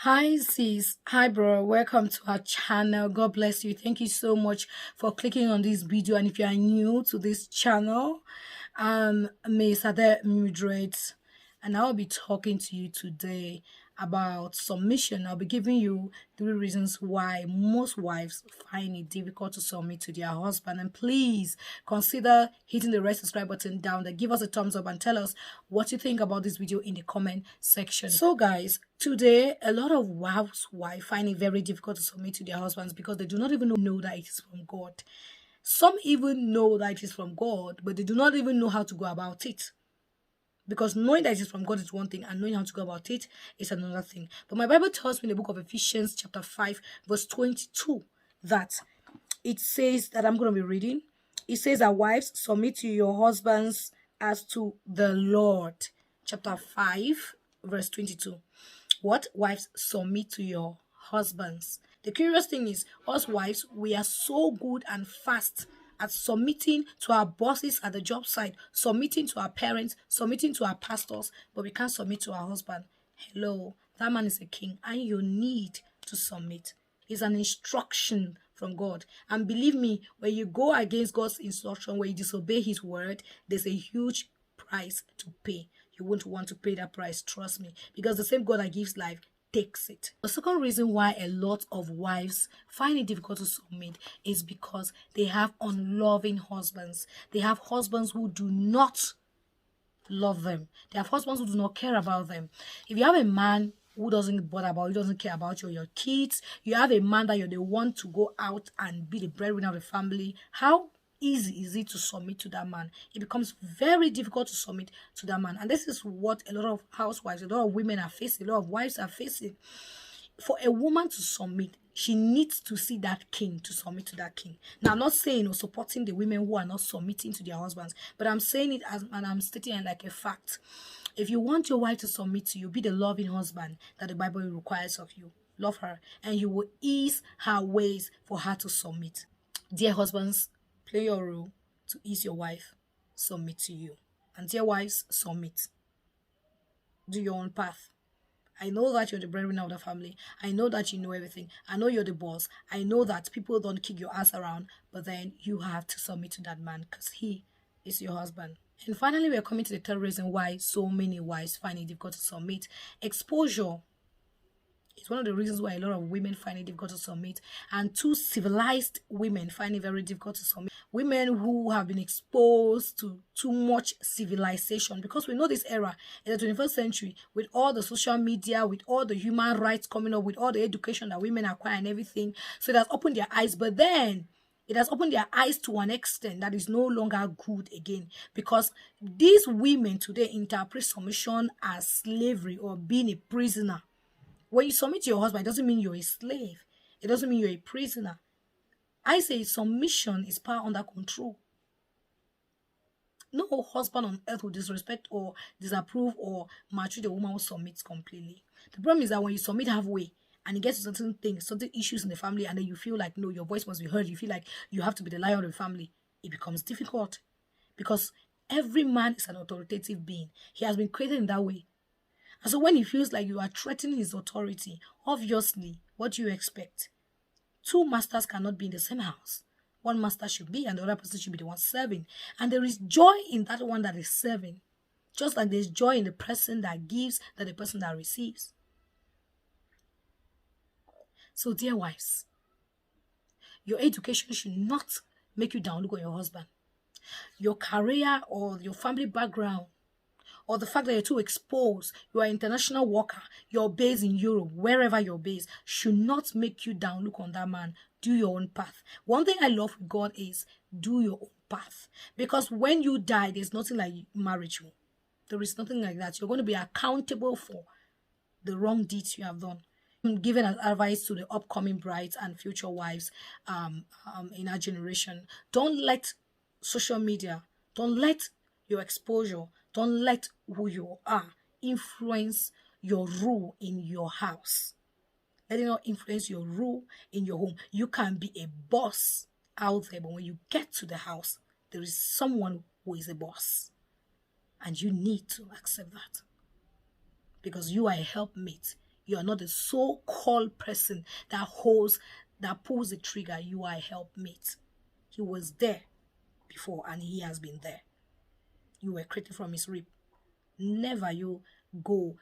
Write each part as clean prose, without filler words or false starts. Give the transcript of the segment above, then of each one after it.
Hi sis, hi bro, welcome to our channel. God bless you. Thank you so much for clicking on this video. And if you are new to this channel, Miss Ade Mildred, and I'll be talking to you today about submission. I'll be giving you 3 reasons why most wives find it difficult to submit to their husband. And please consider hitting the red subscribe button down there. Give us a thumbs up and tell us what you think about this video in the comment section. So guys, today a lot of wives find it very difficult to submit to their husbands because they do not even know that it is from God. Some even know that it is from God, but they do not even know how to go about it. Because knowing that it is from God is one thing, and knowing how to go about it is another thing. But my Bible tells me in the book of Ephesians chapter 5, verse 22, that it says that I'm going to be reading. It says that wives, submit to your husbands as to the Lord. Chapter 5, verse 22. What? Wives, submit to your husbands. The curious thing is, us wives, we are so good and fast at submitting to our bosses at the job site, submitting to our parents, submitting to our pastors, but we can't submit to our husband. Hello, that man is a king, and you need to submit. It's an instruction from God. And believe me, when you go against God's instruction, when you disobey his word, there's a huge price to pay. You won't want to pay that price, trust me, because the same God that gives life takes it. The second reason why a lot of wives find it difficult to submit is because they have unloving husbands. They have husbands who do not love them. They have husbands who do not care about them. If you have a man who doesn't bother about you, doesn't care about you or your kids, you have a man that you're the one to go out and be the breadwinner of the family, how easy is it to submit to that man? It becomes very difficult to submit to that man. And this is what a lot of housewives, a lot of women are facing, a lot of wives are facing. For a woman to submit, she needs to see that king to submit to that king. Now, I'm not saying or supporting the women who are not submitting to their husbands, but I'm saying it as, and I'm stating it like a fact. If you want your wife to submit to you, be the loving husband that the Bible requires of you. Love her, and you will ease her ways for her to submit. Dear husbands, play your role to ease your wife submit to you. And dear wives, submit. Do your own path. I know that you're the breadwinner of the family. I know that you know everything. I know you're the boss. I know that people don't kick your ass around, but then you have to submit to that man because he is your husband. And finally, we're coming to the third reason why so many wives find it difficult to submit. Exposure. It's one of the reasons why a lot of women find it difficult to submit. And two civilized women find it very difficult to submit. Women who have been exposed to too much civilization. Because we know this era in the 21st century, with all the social media, with all the human rights coming up, with all the education that women acquire and everything. So it has opened their eyes. But then it has opened their eyes to an extent that is no longer good again. Because these women today interpret submission as slavery or being a prisoner. When you submit to your husband, it doesn't mean you're a slave. It doesn't mean you're a prisoner. I say submission is power under control. No husband on earth will disrespect or disapprove or maltreat a woman who submits completely. The problem is that when you submit halfway and it gets to certain things, certain issues in the family, and then you feel like, no, your voice must be heard, you feel like you have to be the lion of the family, it becomes difficult. Because every man is an authoritative being. He has been created in that way. And so when he feels like you are threatening his authority, obviously, what do you expect? Two masters cannot be in the same house. One master should be, and the other person should be the one serving. And there is joy in that one that is serving. Just like there's joy in the person that gives than the person that receives. So, dear wives, your education should not make you down look on your husband. Your career or your family background, or the fact that you're too exposed, you are an international worker, you're based in Europe, wherever you're based, should not make you down look on that man. Do your own path. One thing I love with God is do your own path. Because when you die, there's nothing like marriage. There is nothing like that. You're going to be accountable for the wrong deeds you have done. I'm giving advice to the upcoming brides and future wives in our generation. Don't let social media, don't let your exposure, don't let who you are influence your rule in your house. Let it not influence your rule in your home. You can be a boss out there, but when you get to the house, there is someone who is a boss. And you need to accept that. Because you are a helpmate. You are not the so-called person that pulls the trigger. You are a helpmate. He was there before and he has been there. You were created from his rib. Never you go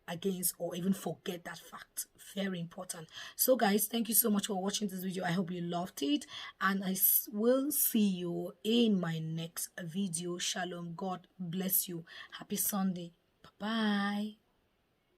against or even forget that fact. Very important. So guys, thank you so much for watching this video. I hope you loved it, and I will see you in my next video. Shalom. God bless you. Happy Sunday. Bye bye.